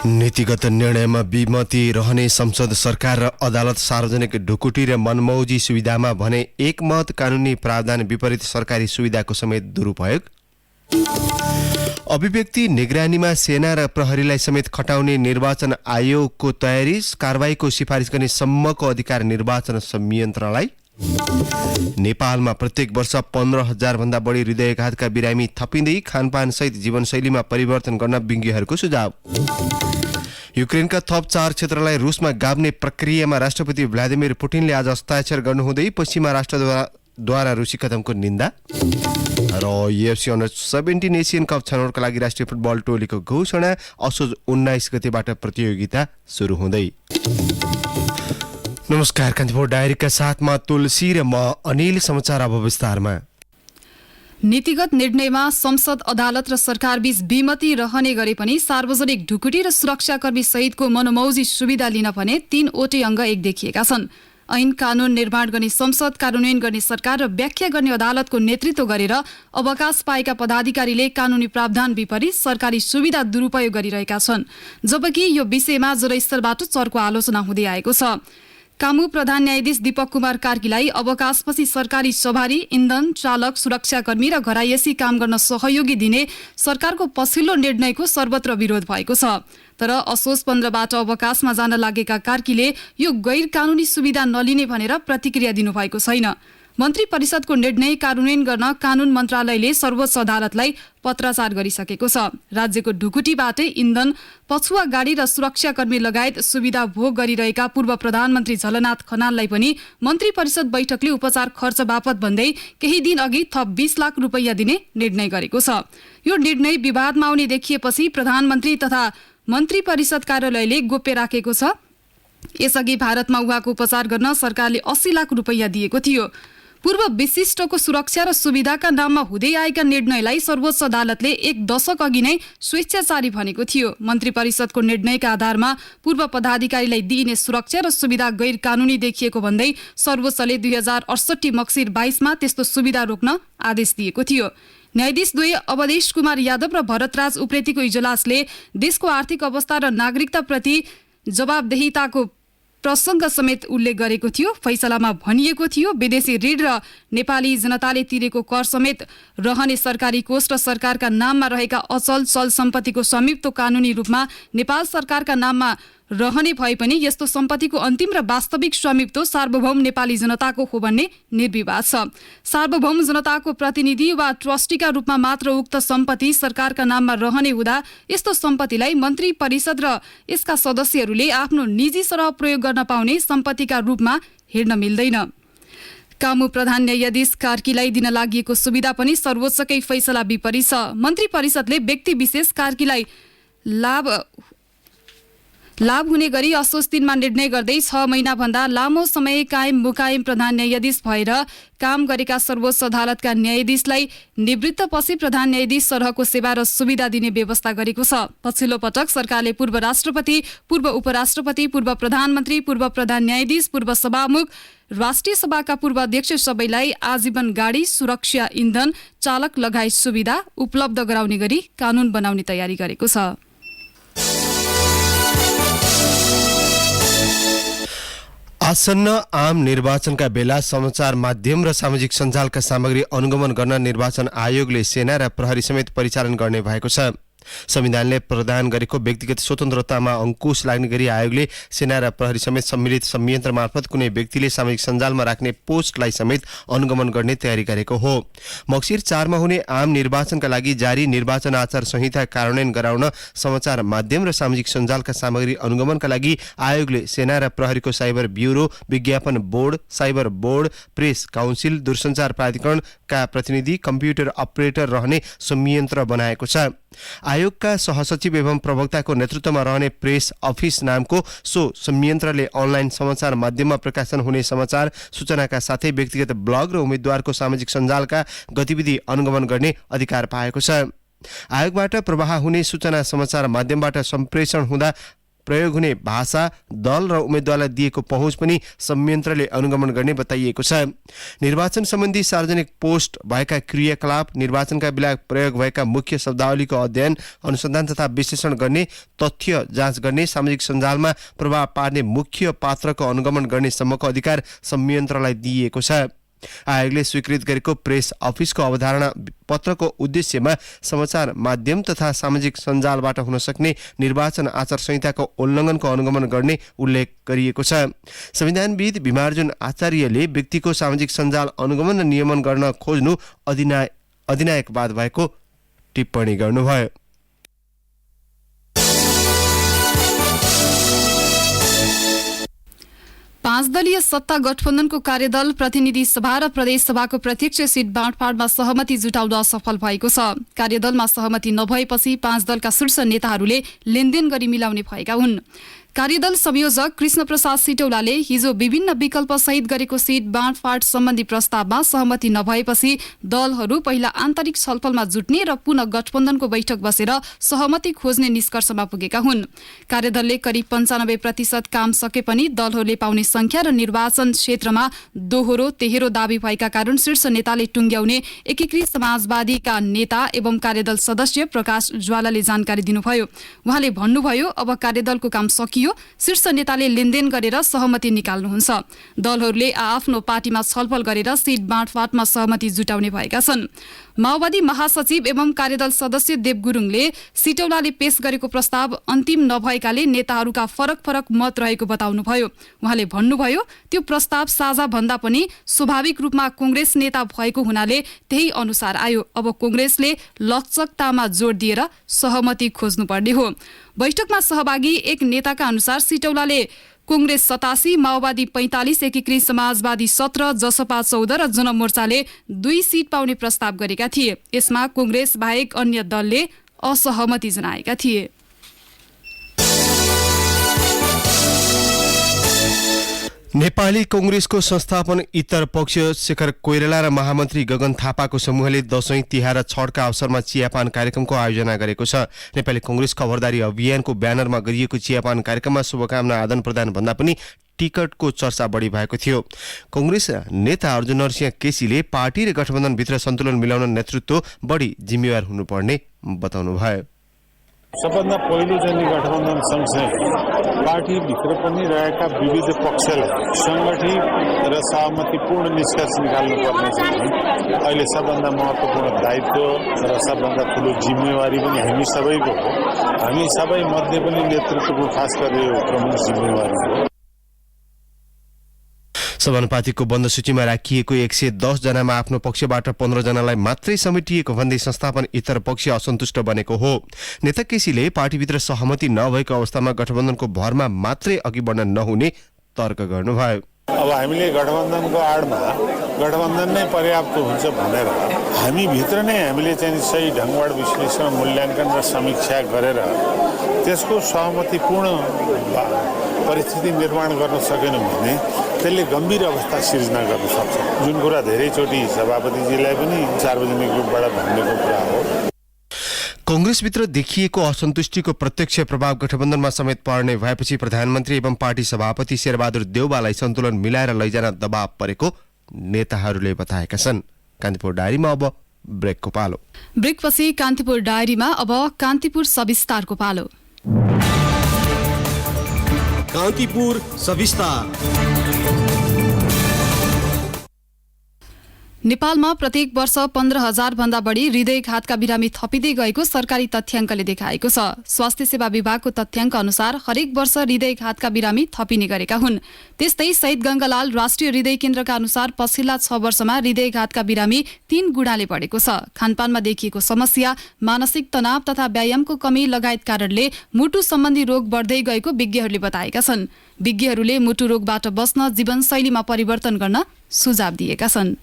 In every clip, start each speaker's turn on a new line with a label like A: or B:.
A: नीतिगत निर्णयमा विमति रहने संसद सरकार र अदालत सार्वजनिक ढुकुटी र मनमौजी सुविधामा भने एकमत कानुनी प्रावधान विपरीत सरकारी सुविधाको समेत दुरुपयोग। अभिव्यक्ति निगरानीमा सेना र प्रहरीलाई समेत खटाउने निर्वाचन आयोगको तयारी, कारबाहीको सिफारिस गर्ने सम्मको अधिकार निर्वाचन संयन्त्रलाई। नेपालमा प्रत्येक वर्ष 15,000 भन्दा बढी हृदयघातका बिरामी थपिँदै खानपानसहित जीवनशैलीमा परिवर्तन गर्न विज्ञहरूको सुझाव। युक्रेनका थप 4 क्षेत्रलाई रुसमा गाभ्ने प्रक्रियामा राष्ट्रपति भ्लादिमिर पुटिनले आज हस्ताक्षर गर्नुहुँदै पश्चिमा राष्ट्रद्वारा रुसी कदमको निन्दा। र UFC अन्डर-17 एसियन कप छनौटका लागि राष्ट्रिय फुटबल टोलीको घोषणा, असोज 19 गतेबाट प्रतियोगिता सुरु हुँदै। नमस्कार, कान्तिपुर डायरीका साथमा तुलसी र म अनिल। समाचार अब विस्तारमा।
B: नीतिगत निर्णयमा संसद, अदालत र सरकारबीच विमति रहने गरे पनि सार्वजनिक ढुकुटी र सुरक्षाकर्मी सहितको मनोमौजी सुविधा लिन भने 3वटै अङ्ग एक देखिएका छन्। ऐन कानून निर्माण गर्ने संसद, कार्यान्वयन गर्ने सरकार र व्याख्या गर्ने अदालतको नेतृत्व गरेर अवकाश पाएका पदाधिकारीले कानूनी प्रावधान विपरीत सरकारी सुविधा दुरुपयोग गरिरहेका छन्। जबकि यो विषयमा जनस्तरबाट चर्को आलोचना हुँदै आएको छ। कामु प्रधान न्यायाधीश दीपक कुमार कार्कीलाई अवकाशपछि सरकारी सवारी, इन्धन, चालक, सुरक्षाकर्मी र घरायसी काम गर्न सहयोगी दिने सरकारको पछिल्लो निर्णयको सर्वत्र विरोध भएको छ। तर असोज 15बाट अवकाशमा जान लागेका कार्कीले यो गैर कानूनी सुविधा नलिने भनेर प्रतिक्रिया दिनुभएको छैन। मन्त्री परिषदको निर्णय कार्यान्वयन गर्न कानून मन्त्रालयले सर्वोच्च अदालतलाई पत्राचार गरिसकेको छ। राज्यको ढुकुटीबाटै इन्धन, पछुवा गाडी र सुरक्षाकर्मी लगायत सुविधा भोग गरिरहेका पूर्व प्रधानमन्त्री झलनाथ खनाललाई पनि मन्त्री परिषद बैठकले उपचार खर्च बापत भन्दै केही दिन अघि थप 20 लाख रुपैयाँ दिने निर्णय गरेको छ। यो निर्णय विवादमा आउने देखिएपछि प्रधानमन्त्री तथा मन्त्री परिषद कार्यालयले गोप्य राखेको छ। यसअघि भारतमा उहाँको उपचार गर्न सरकारले 80 लाख रुपैयाँ दिएको थियो। पूर्व विशिष्टको सुरक्षा र सुविधाका नाममा हुँदै आएका निर्णयलाई सर्वोच्च अदालतले 1 दशक अघि नै स्वेच्छाचारी भनेको थियो। मन्त्री परिषदको निर्णयका आधारमा पूर्व पदाधिकारीलाई दिइने सुरक्षा र सुविधा गैर कानूनी देखिएको भन्दै सर्वोच्चले 2068 मक्सिर 22मा त्यस्तो सुविधा रोक्न आदेश दिएको थियो। न्यायाधीश द्वय अवधेश कुमार यादव र भरतराज उप्रेतीको इजलासले देशको आर्थिक अवस्था र नागरिकताप्रति जवाबदेहिताको प्रसङ्ग समेत उल्लेख गरेको थियो। फैसलामा भनिएको थियो विदेशी ऋण र नेपाली जनताले तिरेको कर समेत रहने सरकारी कोष र सरकारका नाममा रहेका अचल चल सम्पत्तिको संयुक्त कानूनी रूपमा नेपाल सरकारका नाममा रहने भए पनि यस्तो सम्पत्तिको अन्तिम र वास्तविक स्वामित्व सार्वभौम नेपाली जनताको हो भन्ने निर्विवाद छ। सार्वभौम जनताको प्रतिनिधि वा ट्रस्टीका रूपमा मात्र उक्त सम्पत्ति सरकारका नाममा रहने हुँदा यस्तो सम्पत्तिलाई मन्त्री परिषद र यसका सदस्यहरूले आफ्नो निजी सरह प्रयोग गर्न पाउने सम्पत्तिका रूपमा हेर्न मिल्दैन। कामु प्रधान न्यायाधीश कार्कीलाई दिन लागि सुविधा पनि सर्वोच्चकै फैसला विपरीत छ। मन्त्री परिषदले व्यक्ति विशेष कार्कीलाई लाभ हुने गरी असोज 3मा निर्णय गर्दै 6 महिनाभन्दा लामो समय कायम मुकायम प्रधान न्यायाधीश भएर काम गरेका सर्वोच्च अदालतका न्यायाधीशलाई निवृत्तपछि प्रधान न्यायाधीश सरहको सेवा र सुविधा दिने व्यवस्था गरेको छ। पछिल्लो पटक सरकारले पूर्व राष्ट्रपति, पूर्व उपराष्ट्रपति, पूर्व प्रधानमन्त्री, पूर्व प्रधान न्यायाधीश, पूर्व सभामुख, राष्ट्रिय सभाका पूर्व अध्यक्ष सबैलाई आजीवन गाडी, सुरक्षा, इन्धन, चालक लगायत सुविधा उपलब्ध गराउने गरी कानून बनाउने तयारी गरेको छ।
A: आसन्न आम निर्वाचनका बेला समाचार माध्यम र सामाजिक सञ्जालका सामग्री अनुगमन गर्न निर्वाचन आयोगले सेना र प्रहरी समेत परिचालन गर्ने भएको छ। संविधानले प्रदान गरेको व्यक्तिगत स्वतन्त्रतामा अंकुश लाग्ने गरी आयोगले सेना र प्रहरी समेत सम्मिलित संयन्त्र मार्फत कुनै व्यक्तिले सामाजिक सञ्जालमा राख्ने पोस्टलाई समेत अनुगमन गर्ने तयारी गरेको हो। मक्सिर 4मा हुने आम निर्वाचनका लागि जारी निर्वाचन आचार संहिता कार्यान्वयन गराउन समाचार माध्यम र सामाजिक सञ्जालका सामग्री अनुगमनका लागि आयोगले सेना र प्रहरीको साइबर ब्युरो, विज्ञापन board, cyber board, press council, दूरसञ्चार प्राधिकरणका प्रतिनिधि, कम्प्युटर अपरेटर रहने संयन्त्र बनाएको छ। आयोगका सहसचिव एवं प्रवक्ताको नेतृत्वमा रहने प्रेस अफिस नामको सो संयन्त्रले अनलाइन समाचार माध्यममा प्रकाशन हुने समाचार सूचनाका साथै व्यक्तिगत ब्लग र उम्मेद्वारको सामाजिक सञ्जालका गतिविधि अनुगमन गर्ने अधिकार पाएको छ। आयोगबाट प्रवाह हुने सूचना समाचार माध्यमबाट सम्प्रेषण हुँदा प्रयोग हुने भाषा, दल र उम्मेद्वारलाई दिएको पहुँच पनि संयन्त्रले अनुगमन गर्ने बताइएको छ। निर्वाचन सम्बन्धी सार्वजनिक पोस्ट भएका क्रियाकलाप, निर्वाचनका बेला प्रयोग भएका मुख्य शब्दावलीको अध्ययन, अनुसन्धान तथा विश्लेषण गर्ने, तथ्य जाँच गर्ने, सामाजिक सञ्जालमा प्रभाव पार्ने मुख्य पात्रको अनुगमन गर्ने सम्मको अधिकार संयन्त्रलाई दिइएको छ। आयोगले स्वीकृत गरेको प्रेस अफिसको अवधारणा पत्रको उद्देश्यमा समाचार माध्यम तथा सामाजिक सञ्जालबाट हुन सक्ने निर्वाचन आचार संहिताको उल्लङ्घनको अनुगमन गर्ने उल्लेख गरिएको छ। संविधानविद भीमार्जुन आचार्यले व्यक्तिको सामाजिक सञ्जाल अनुगमन र नियमन गर्न खोज्नु अधिनायकवाद भएको टिप्पणी गर्नुभयो।
B: पाँच दलीय सत्ता गठबन्धनको कार्यदल प्रतिनिधि सभा र प्रदेश सभाको प्रत्यक्ष सिट बाँडफाँडमा सहमति जुटाउन असफल भएको छ। कार्यदलमा सहमति नभएपछि पाँच दलका शीर्ष नेताहरूले लेनदेन गरी मिलाउने भएका हुन्। कार्यदल संयोजक कृष्ण प्रसाद सिटौलाले हिजो विभिन्न विकल्प सहित गरेको सिट बाँडफाँड सम्बन्धी प्रस्तावमा सहमति नभएपछि दलहरू पहिला आन्तरिक छलफलमा जुट्ने र पुनः गठबन्धनको बैठक बसेर सहमति खोज्ने निष्कर्षमा पुगेका हुन्। कार्यदलले करिब 95% काम सके पनि दलहरूले पाउने संख्या र निर्वाचन क्षेत्रमा दोहोरो तेहेरो दावी भएका कारण शीर्ष नेताले टुङ्ग्याउने एकीकृत समाजवादीका नेता एवं कार्यदल सदस्य प्रकाश ज्वालाले जानकारी दिनुभयो। उहाँले भन्नुभयो, अब कार्यदलको काम सकियो, शीर्ष नेताले लेनदेन गरेर सहमति निकाल्नुहुन्छ। दलहरूले आफ्नो पार्टीमा छलफल गरेर सिट बाँडफाँडमा सहमति जुटाउने भएका छन्। माओवादी महासचिव एवं कार्यदल सदस्य देव गुरुङले सिटौलाले पेश गरेको प्रस्ताव अन्तिम नभएकाले नेताहरूका फरक मत रहेको बताउनुभयो। उहाँले भन्नुभयो, त्यो प्रस्ताव साझा भन्दा पनि स्वाभाविक रूपमा कांग्रेस नेता भएको हुनाले त्यही अनुसार आयो। अब कांग्रेसले लचकतामा जोड दिएर सहमति खोज्नुपर्ने हो। बैठकमा सहभागी एक नेताका अनुसार सिटौलाले कांग्रेस 87, माओवादी 45, एकीकृत समाजवादी 17, जसपा 14 र जनमोर्चाले 2 सिट पाउने प्रस्ताव गरेका थिए। यसमा कांग्रेस बाहेक अन्य दलले असहमति जनाएका थिए।
A: नेपाली कांग्रेसको संस्थापन इतर पक्ष शेखर कोइराला र महामन्त्री गगन थापाको समूहले दशैं तिहार र छठका अवसरमा चियापान कार्यक्रमको आयोजना गरेको छ। नेपाली कांग्रेस खबरदारी अभियानको ब्यानरमा गरिएको चियापान कार्यक्रममा शुभकामना आदान प्रदान भन्दा पनि टिकटको चर्चा बढी भएको थियो। कांग्रेस नेता अर्जुन नरसिंह केसीले पार्टी र गठबन्धनभित्र सन्तुलन मिलाउन नेतृत्व बढी जिम्मेवार हुनुपर्ने बताउनुभयो।
C: सबभन्दा पहिलो चाहिँ गठबन्धन सँगसँगै पार्टीभित्र पनि रहेका विविध पक्षलाई सङ्गठित र सहमतिपूर्ण निष्कर्ष निकाल्नुपर्ने चाहिँ अहिले सबभन्दा महत्त्वपूर्ण दायित्व र सबभन्दा ठुलो जिम्मेवारी पनि हामी सबैको हो। हामी सबै मध्ये पनि नेतृत्वको खास गरी प्रमुख जिम्मेवारी हो।
A: समानुपातिकको बन्द सूचीमा राखिएको 110 जनामा आफ्नो पक्षबाट 15 जनालाई मात्रै समेटिएको भन्दै संस्थापन इतर पक्ष असन्तुष्ट बनेको हो। नेता केसीले पार्टीभित्र सहमति नभएको अवस्थामा गठबन्धनको भरमा मात्रै अघि बढ्न नहुने तर्क गर्नुभयो।
C: अब हामीले गठबन्धनको आडमा गठबन्धन नै पर्याप्त हुन्छ भनेर हामी भित्र नै हामीले चाहिँ सही ढङ्गबाट विश्लेषण, मूल्याङ्कन र समीक्षा गरेर त्यसको सहमतिपूर्ण परिस्थिति निर्माण गर्न सकेनौँ भने त्यसले गम्भीर अवस्था सिर्जना गर्न सक्छ। जुन कुरा धेरैचोटि सभापतिजीलाई पनि सार्वजनिक रूपबाट भनेको कुरा हो।
A: कांग्रेसभित्र देखिएको असन्तुष्टिको प्रत्यक्ष प्रभाव गठबन्धनमा समेत पर्ने भएपछि प्रधानमन्त्री एवं पार्टी सभापति शेरबहादुर देउवालाई सन्तुलन मिलाएर लैजान दबाव परेको नेताहरूले बताएका छन्। कान्तिपुर डायरीमा अब ब्रेकको पालो।
B: ब्रेकपछि कान्तिपुर डायरीमा अब कान्तिपुर सविस्तारको पालो।
D: कान्तिपुर सविस्तार।
B: नेपालमा प्रत्येक वर्ष 15,000 भन्दा बढी हृदयघातका बिरामी थपिँदै गएको सरकारी तथ्याङ्कले देखाएको छ। स्वास्थ्य सेवा विभागको तथ्याङ्क अनुसार हरेक वर्ष हृदयघातका बिरामी थपिने गरेका हुन्। त्यस्तै शहीद गंगालाल राष्ट्रिय हृदय केन्द्रका अनुसार पछिल्ला 6 वर्षमा हृदयघातका बिरामी 3 गुणाले बढेको छ। खानपानमा देखिएको समस्या, मानसिक तनाव तथा व्यायामको कमी लगायत कारणले मुटु सम्बन्धी रोग बढ्दै गएको विज्ञहरूले बताएका छन्। विज्ञहरूले मुटु रोगबाट बस्न जीवनशैलीमा परिवर्तन गर्न सुझाव दिएका छन्।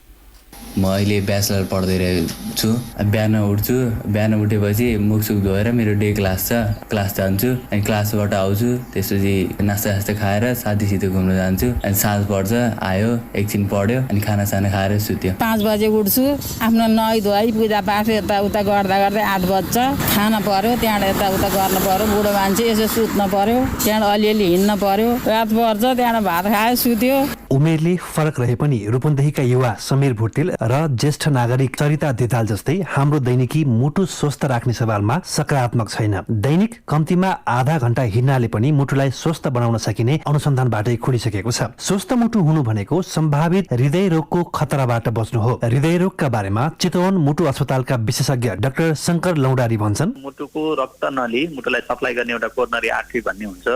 E: म अहिले ब्याचलर पढ्दै छु। बिहान उठ्छु, बिहान उठेपछि मुखसुख धोएर मेरो डे क्लास छ, क्लास जान्छु। अनि क्लासबाट आउँछु, त्यसपछि नास्ता खाएर साथीसित घुम्न जान्छु। अनि साँझ पर्छ, आयो एकछिन पढ्यो, अनि खानासाना खाएर सुत्यो।
F: 5 बजे उठ्छु, आफ्नो नुहाइ धुवाइ पूजापाठ यताउता गर्दा गर्दै 8 बज्छ। खाना पर्यो, त्यहाँबाट यताउता गर्नु पर्यो, बुढो मान्छे यसो सुत्नु पर्यो, त्यहाँबाट अलिअलि हिँड्नु पर्यो, रात पर्छ, त्यहाँबाट भात खायो सुत्यो।
G: उमेरले फरक रहे पनि रूपन्देहीका युवा समीर भुटेल र ज्येष्ठ नागरिक सरिता देताल जस्तै हाम्रो दैनिकी मुटु स्वस्थ राख्ने सवालमा सकारात्मक छैन। दैनिक कम्तीमा आधा घण्टा हिँड्नाले पनि मुटुलाई स्वस्थ बनाउन सकिने अनुसन्धानबाटै खुलिसकेको छ। स्वस्थ मुटु हुनु भनेको सम्भावित हृदय रोगको खतराबाट बच्नु हो। हृदय रोगका बारेमा चितवन मुटु अस्पतालका विशेषज्ञ डाक्टर शंकर लौडारी भन्छन्,
H: मुटुको रक्त नली, मुटुलाई सप्लाई गर्ने एउटा कोरोनरी आर्टरी भन्ने हुन्छ,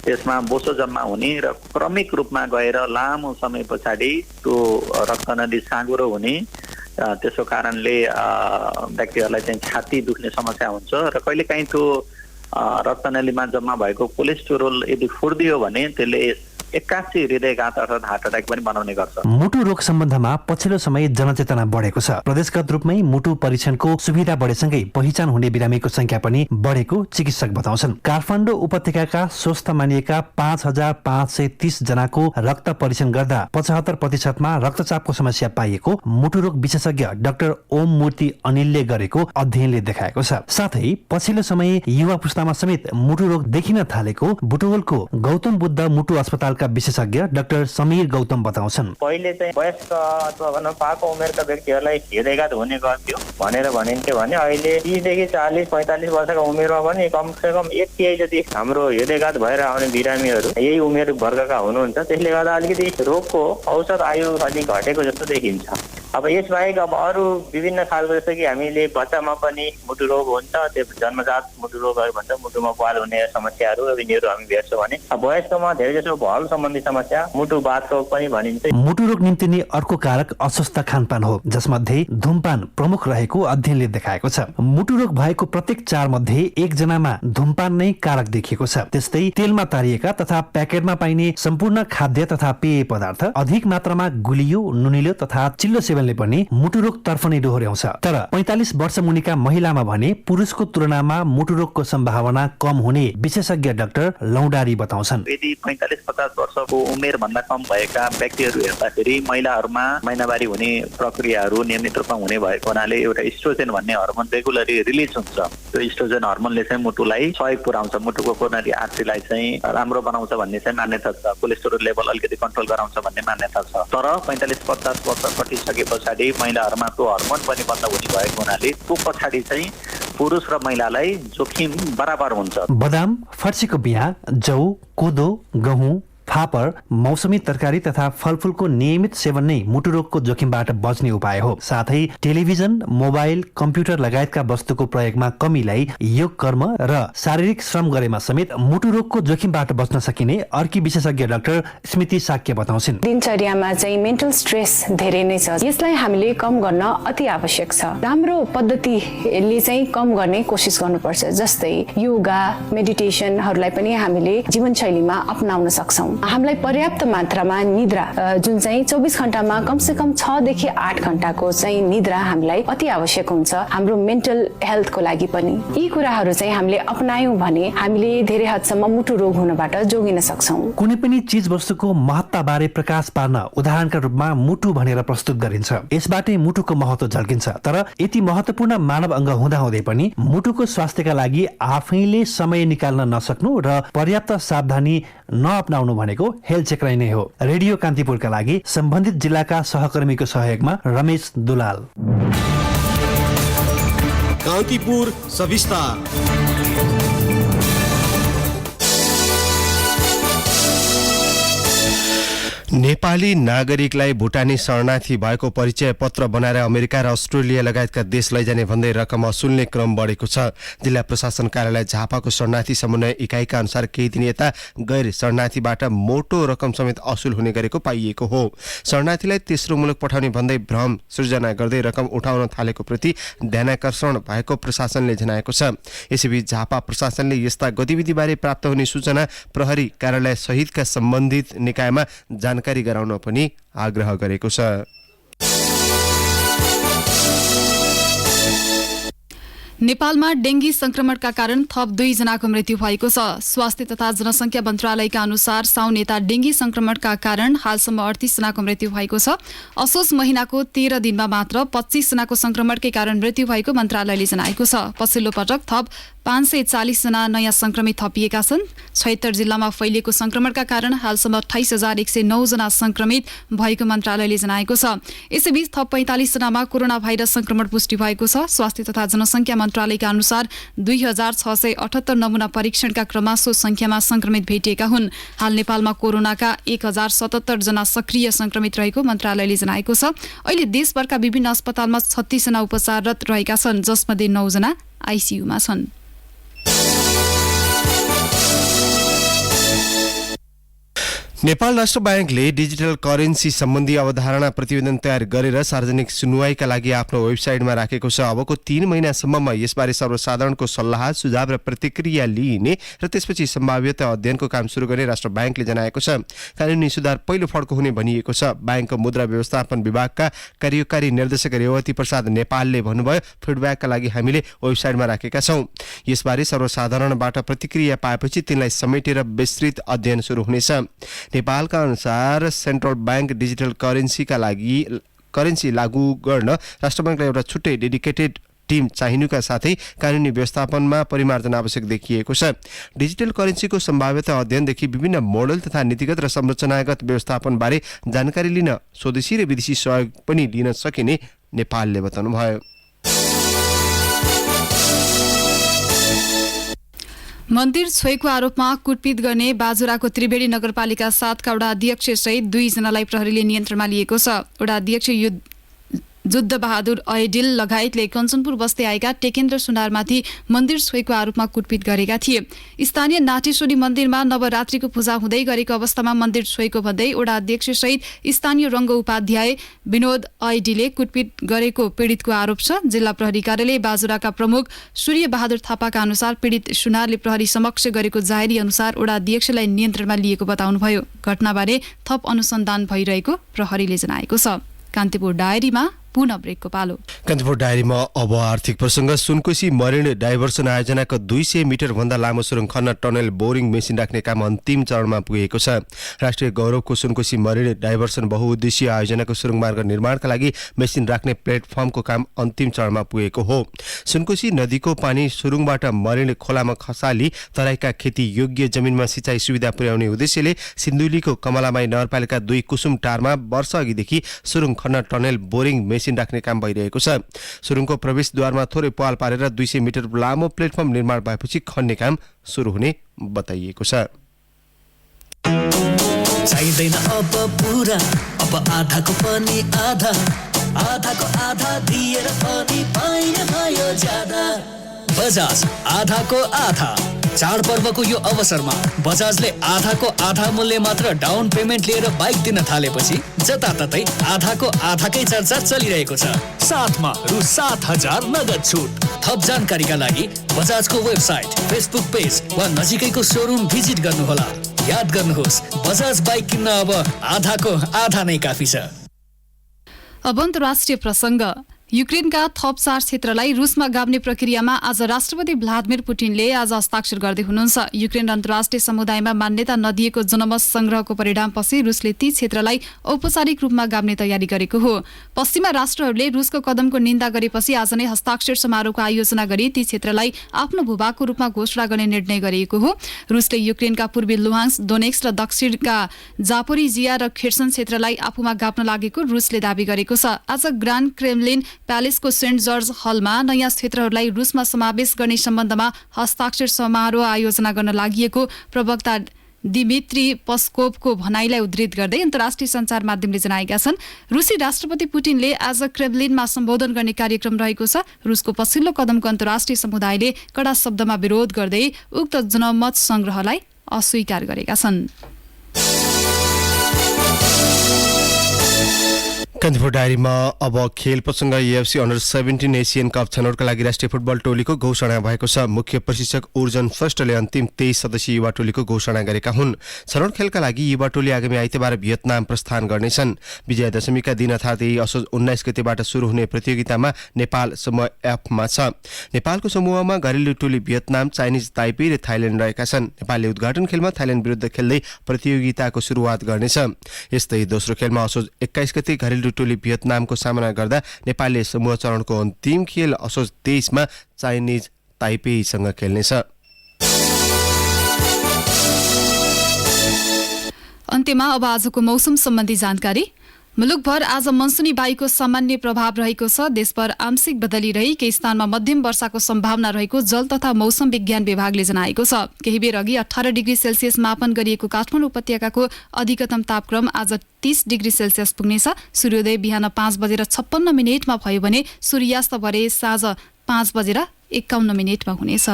H: त्यसमा बोसो जम्मा हुने र क्रमिक रूपमा गएर लामो समय पछाडि त्यो रक्तनली साँगुरो हुने, त्यसो कारणले व्यक्तिहरूलाई चाहिँ छाती दुख्ने समस्या हुन्छ र कहिलेकाहीँ त्यो रक्तनलीमा जम्मा भएको कोलेस्टेरोल यदि फुट्दियो भने त्यसले 81 हृदयघात अर्थात् हार्ट अट्याक पनि बनाउने गर्छ।
G: मुटु रोग सम्बन्धमा पछिल्लो समय जनचेतना बढेको छ। प्रदेशगत रूपमै मुटु परीक्षणको सुविधा बढेसँगै पहिचान हुने बिरामीको संख्या पनि बढेको चिकित्सक बताउँछन्। काठमाडौँ उपत्यकाका स्वस्थ मानिएका 5530 जनाको रक्त परीक्षण गर्दा 75% रक्तचापको समस्या पाइएको मुटु रोग विशेषज्ञ डाक्टर ओम मूर्ति अनिलले गरेको अध्ययनले देखाएको छ। साथै पछिल्लो समय युवा पुस्तामा समेत मुटु रोग देखिन थालेको बुटवलको गौतम बुद्ध मुटु अस्पतालका विशेषज्ञ डाक्टर समीर गौतम बताउँछन्।
I: पहिले चाहिँ वयस्क अथवा भन्न पाको उमेरका व्यक्तिहरूलाई हृदयघात हुने गर्थ्यो भनेर भनिन्थ्यो भने अहिले 30 देखि 40-45 वर्षको उमेरमा पनि कमसे कम 1/3 जति हाम्रो हृदयघात भएर आउने बिरामीहरू यही उमेर वर्गका हुनुहुन्छ। त्यसले गर्दा अलिकति रोगको औसत आयु अलिक घटेको जस्तो देखिन्छ। अब यसबाहेक अब अरू विभिन्न खालको जस्तो कि हामीले बच्चामा पनि मुटु रोग हुन्छ, त्यो जन्मजात मुटु रोगहरू भन्छ, मुटुमा पाल हुने समस्याहरू यिनीहरू हामी भेट्छौँ भने वयस्कमा धेरै जसो भल सम्बन्धी समस्या मुटु बाथ रोग पनि भनिन्छ।
G: मुटु रोग निम्तिने अर्को कारक अस्वस्थ खानपान हो, जसमध्ये धुमपान प्रमुख रहेको अध्ययनले देखाएको छ। मुटु रोग भएको प्रत्येक 4 मध्ये 1 जनामा धुमपान नै कारक देखिएको छ। त्यस्तै तेलमा तारिएका तथा प्याकेटमा पाइने सम्पूर्ण खाद्य तथा पेय पदार्थ, अधिक मात्रामा गुलियो, नुनिलो तथा चिल्लो सेवनले पनि मुटु रोग तर्फ नै डोहोर्याउँछ। तर 45 वर्ष मुनिका महिलामा भने पुरुषको तुलनामा मुटु रोगको सम्भावना कम हुने विशेषज्ञ डाक्टर लौडारी बताउँछन्।
H: यदि 45-50 वर्षको उमेर भन्दा कम भएका व्यक्तिहरू हेर्दाखेरि महिलाहरूमा महिनावारी हुने प्रक्रियाहरू नियमित रूपमा हुने भएको हुनाले एउटा इस्ट्रोजेन भन्ने हर्मोन रेगुलरली रिलिज हुन्छ। त्यो इस्ट्रोजेन हर्मोनले चाहिँ मुटुलाई सहयोग पुर्याउँछ, मुटुको कोरोनरी आर्टरीलाई चाहिँ राम्रो बनाउँछ भन्ने चाहिँ मान्यता छ, कोलेस्टेरोल लेभल अलिकति कन्ट्रोल गराउँछ भन्ने मान्यता छ। तर 45-50 वर्ष कटिसके पछाडि महिलाहरूमा त्यो हर्मोन पनि बन्द हुने भएको हुनाले त्यो पछाडि चाहिँ पुरुष र महिलालाई जोखिम बराबर हुन्छ।
G: बदाम, फर्सीको बिहा, जौ, कोदो, गहुँ, फापर, मौसमी तरकारी तथा फलफूलको नियमित सेवन नै मुटु रोगको जोखिमबाट बच्ने उपाय हो। साथै टेलिभिजन, मोबाइल, कम्प्युटर लगायतका वस्तुको प्रयोगमा कमीलाई, योग कर्म र शारीरिक श्रम गरेमा समेत मुटु रोगको जोखिमबाट बच्न सकिने अर्की विशेषज्ञ डाक्टर स्मृति साक्य बताउँछिन्।
J: दिनचर्यामा चाहिँ मेन्टल स्ट्रेस धेरै नै छ, यसलाई हामीले कम गर्न अति आवश्यक छ। राम्रो पद्धतिले चाहिँ कम गर्ने कोसिस गर्नुपर्छ, जस्तै योगा, मेडिटेसनहरूलाई पनि हामीले जीवनशैलीमा अपनाउन सक्छौँ। हामीलाई पर्याप्त मात्रामा निद्रा, जुन चाहिँ 24 घण्टामा कमसे कम 6 देखि 8 घण्टाको चाहिँ निद्रा हामीलाई अति आवश्यक हुन्छ हाम्रो मेन्टल हेल्थको लागि पनि। यी कुराहरू चाहिँ हामीले अपनायौं भने हामीले धेरै हदसम्म मुटु रोग हुनबाट जोगिन सक्छौं।
G: कुनै पनि चीज वस्तुको महत्ताबारे प्रकाश पार्न उदाहरणका रूपमा मुटु भनेर प्रस्तुत गरिन्छ। यसबाटै मुटुको महत्व झल्किन्छ। तर यति महत्वपूर्ण मानव अङ्ग हुँदाहुँदै पनि मुटुको स्वास्थ्यका लागि आफैले समय निकाल्न नसक्नु र पर्याप्त सावधानी नअपनाउनु भनेको हेल्थ चेक्राइ नै हो। रेडियो कान्तिपुरका लागि सम्बन्धित जिल्लाका सहकर्मीको सहयोगमा रमेश दुलाल।
D: कान्तिपुर सविस्तार।
A: नेपाली नागरिकलाई भुटानी शरणार्थी भएको परिचय पत्र बनाएर अमेरिका र अस्ट्रेलिया लगायतका देश लैजाने भन्दै रकम असुल्ने क्रम बढेको छ। जिल्ला प्रशासन कार्यालय झापाको शरणार्थी समन्वय इकाइका अनुसार केही दिन यता गैर शरणार्थीबाट मोटो रकम समेत असुल हुने गरेको पाइएको हो। शरणार्थीलाई तेस्रो मुलुक पठाउने भन्दै भ्रम सृजना गर्दै रकम उठाउन थालेको प्रति ध्यानाकर्षण भएको प्रशासनले जनाएको छ। यसैबीच झापा प्रशासनले यस्ता गतिविधिबारे प्राप्त हुने सूचना प्रहरी कार्यालय सहितका सम्बन्धित निकायमा जानकारी गराउन पनि आग्रह गरेको छ।
B: नेपालमा डेंगी संक्रमणका कारण थप 2 जनाको मृत्यु भएको छ। स्वास्थ्य तथा जनसंख्या मन्त्रालयका अनुसार साउन यता डेंगी संक्रमणका कारण हालसम्म 38 जनाको मृत्यु भएको छ। असोज महिनाको 13 दिनमा मात्र 25 जनाको संक्रमणकै कारण मृत्यु भएको मन्त्रालयले जनाएको छ। पछिल्लो पटक थप 540 जना नयाँ संक्रमित थपिएका छन्। 76 जिल्लामा फैलिएको संक्रमणका कारण हालसम्म 28,109 जना संक्रमित भएको मन्त्रालयले जनाएको छ। यसैबीच थप 45 जनामा कोरोना भाइरस संक्रमण पुष्टि भएको छ। स्वास्थ्य तथा जनसंख्या मन्त्रालयका अनुसार 2678 नमूना परीक्षणका क्रममा सो संख्यामा संक्रमित भेटिएका हुन्। हाल नेपालमा कोरोनाका 1077 जना सक्रिय संक्रमित रहेको मन्त्रालयले जनाएको छ। अहिले देशभरका विभिन्न अस्पतालमा 36 जना उपचाररत रहेका छन्, जसमध्ये 9 जना आईसीयूमा छन्।
A: नेपाल राष्ट्र ब्याङ्कले डिजिटल करेन्सी सम्बन्धी अवधारणा प्रतिवेदन तयार गरेर सार्वजनिक सुनवाईका लागि आफ्नो वेबसाइटमा राखेको छ। अबको 3 महिनासम्ममा यसबारे सर्वसाधारणको सल्लाह, सुझाव र प्रतिक्रिया लिइने र त्यसपछि सम्भाव्यता अध्ययनको काम सुरु गर्ने राष्ट्र ब्याङ्कले जनाएको छ। कानुनी सुधार पहिलो फड्को हुने भनिएको छ। ब्याङ्कको मुद्रा व्यवस्थापन विभागका कार्यकारी निर्देशक रेवती प्रसाद नेपालले भन्नुभयो, फिडब्याकका लागि हामीले वेबसाइटमा राखेका छौँ। यसबारे सर्वसाधारणबाट प्रतिक्रिया पाएपछि तिनलाई समेटेर विस्तृत अध्ययन सुरु हुनेछ। नेपालका अनुसार सेन्ट्रल ब्याङ्क डिजिटल करेन्सी लागू गर्न राष्ट्र ब्याङ्कलाई एउटा छुट्टै डेडिकेटेड टिम चाहिनुका साथै कानुनी व्यवस्थापनमा परिमार्जन आवश्यक देखिएको छ। डिजिटल करेन्सीको सम्भाव्यता अध्ययनदेखि विभिन्न मोडल तथा नीतिगत र संरचनागत व्यवस्थापनबारे जानकारी लिन स्वदेशी र विदेशी सहयोग पनि लिन सकिने नेपालले बताउनुभयो।
B: मन्दिर छोएको आरोपमा कुटपिट गर्ने बाजुराको त्रिवेणी नगरपालिका 7 का वडा अध्यक्ष सहित 2 जनालाई प्रहरीले नियन्त्रणमा लिएको छ। वडा अध्यक्ष जुद्ध बहादुर ऐडिल लगायतले कञ्चनपुर बस्दै आएका टेकेन्द्र सुनारमाथि मन्दिर छोएको आरोपमा कुटपिट गरेका थिए। स्थानीय नाटेश्वरी मन्दिरमा नवरात्रिको पूजा हुँदै गरेको अवस्थामा मन्दिर छोएको भन्दै वडा अध्यक्ष सहित स्थानीय रङ्ग उपाध्याय विनोद ऐडीले कुटपिट गरेको पीडितको आरोप छ। जिल्ला प्रहरी कार्यालय बाजुराका प्रमुख सूर्य बहादुर थापाका अनुसार पीडित सुनारले प्रहरी समक्ष गरेको जाहेरी अनुसार वडा अध्यक्षलाई नियन्त्रणमा लिएको बताउनुभयो। घटनाबारे थप अनुसन्धान भइरहेको प्रहरीले जनाएको छ। कान्तिपुर डायरीमा पुनः ब्रेकको पालो।
A: कान्तिपुर डायरीमा अब आर्थिक प्रसङ्ग। सुनकोशी मरिन डाइभर्सन आयोजनाको 200 मिटर भन्दा लामो सुरुङ खन्न टनल बोरिङ मेसिन राख्ने काम अन्तिम चरणमा पुगेको छ। राष्ट्रिय गौरवको सुनकोशी मरिन डाइभर्सन बहुउद्देश्य आयोजनाको सुरुङ मार्ग निर्माणका लागि मेसिन राख्ने प्लेटफर्मको काम अन्तिम चरणमा पुगेको हो। सुनकोशी नदीको पानी सुरुङबाट मरिन खोलामा खसाली तराईका खेती योग्य जमिनमा सिँचाइ सुविधा पुर्याउने उद्देश्यले सिन्धुलीको कमलामाई नगरपालिका 2 कुसुमटारमा वर्ष अघिदेखि सुरुङ खन्न टनल बोरिङ मेसिन राख्ने काम भइरहेको छ। सुरुङको प्रवेशद्वारमा थोरै पाल पारेर 200 मिटर लामो प्लेटफर्म निर्माण भएपछि खन्ने काम सुरु हुने बताइएको छ।
K: चाहिँदैन अब पुरा, अब आधाको पनि आधा, आधाको आधा दिएर पनि पाइने भयो ज्यादा। बजाज आधाको आधा। चाडपर्वको यो अवसरमा बजाजले आधाको आधा मूल्य मात्र डाउन पेमेन्ट लिएर बाइक दिन थालेपछि जताततै आधाको आधाकै चर्चा चलिरहेको छ। साथमा रु 7,000 नगद छुट। थप जानकारीका लागि बजाजको वेबसाइट, फेसबुक पेज वा नजिकैको शोरूम भिजिट गर्नुहोला। याद गर्नुहोस्, बजाज बाइक किन्न अब आधाको आधा नै काफी छ।
B: अब अन्तर्राष्ट्रिय प्रसङ्ग। युक्रेनका थप 4 क्षेत्रलाई रुसमा गाभ्ने प्रक्रियामा आज राष्ट्रपति भ्लादिमिर पुटिनले आज हस्ताक्षर गर्दै हुनुहुन्छ। युक्रेन अन्तर्राष्ट्रिय समुदायमा मान्यता नदिएको जनमत संग्रहको परिणामपछि रुसले ती क्षेत्रलाई औपचारिक रूपमा गाभ्ने तयारी गरेको हो। पश्चिमा राष्ट्रहरूले रुसको कदमको निन्दा गरेपछि आज नै हस्ताक्षर समारोहको आयोजना गरी ती क्षेत्रलाई आफ्नो भूभागको रूपमा घोषणा गर्ने निर्णय गरिएको हो। रुसले युक्रेनका पूर्वी लुहान्स्क, डोनेट्स्क र दक्षिणका जापोरिजिया र खेर्सन क्षेत्रलाई आफूमा गाभ्न लागेको रुसले दाबी गरेको छ। आज ग्रान्ड क्रेमलिन प्यालेसको सेन्ट जर्ज हलमा नयाँ क्षेत्रहरूलाई रुसमा समावेश गर्ने सम्बन्धमा हस्ताक्षर समारोह आयोजना गर्न लागि प्रवक्ता दिमित्री पस्कोभको भनाइलाई उद्धृत गर्दै अन्तर्राष्ट्रिय सञ्चार माध्यमले जनाएका छन्। रुसी राष्ट्रपति पुटिनले आज क्रेमलिनमा सम्बोधन गर्ने कार्यक्रम रहेको छ। रुसको पछिल्लो कदमको अन्तर्राष्ट्रिय समुदायले कडा शब्दमा विरोध गर्दै उक्त जनमत संग्रहलाई अस्वीकार गरेका छन्।
A: कन्दिपुर डायरीमा अब खेल प्रसङ्ग एएफसी अन्डर 17 एसियन कप छनौटका लागि राष्ट्रिय फुटबल टोलीको घोषणा भएको छ। मुख्य प्रशिक्षक उर्जन श्रेष्ठले अन्तिम 23 सदस्यीय युवा टोलीको घोषणा गरेका हुन्। छनौट खेलका लागि युवा टोली आगामी आइतबार भियतनाम प्रस्थान गर्नेछन्। विजयादशमीका दिन अर्थात् यही असोज 19 गतेबाट सुरु हुने प्रतियोगितामा नेपाल समूह एफमा छ। नेपालको समूहमा घरेलु टोली भियतनाम, चाइनिज ताइपे र थाइल्याण्ड रहेका छन्। नेपालले उद्घाटन खेलमा थाइल्याण्ड विरुद्ध खेल्दै प्रतियोगिताको सुरुवात गर्नेछ। यस्तै दोस्रो खेलमा असोज 21 गते घरेलु टोली भियतनामको सामना गर्दा नेपालले समूह चरणको अन्तिम खेल असोज 23 मा चाइनिज ताइपेसँग खेल्नेछ।
B: अन्त्यमा अब आजको मौसम सम्बन्धी जानकारी। मुलुकभर आज मनसुनी वायुको सामान्य प्रभाव रहेको छ। देशभर आंशिक बदली रही केही स्थानमा मध्यम वर्षाको सम्भावना रहेको जल तथा मौसम विज्ञान विभागले जनाएको छ। केही बेर अघि 18 डिग्री सेल्सियस मापन गरिएको काठमाडौँ उपत्यकाको अधिकतम तापक्रम आज 30 डिग्री सेल्सियस पुग्नेछ। सूर्योदय बिहान 5:56 भयो भने सूर्यास्त भरे साँझ 5:51 हुनेछ।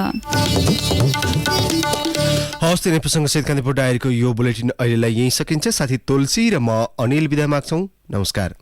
A: हवस्, तिनै प्रसङ्गसहित कन्दिपुर डायरीको यो बुलेटिन अहिलेलाई यहीँ सकिन्छ। साथी तुलसी र म अनिल बिदा माग्छौँ। नमस्कार।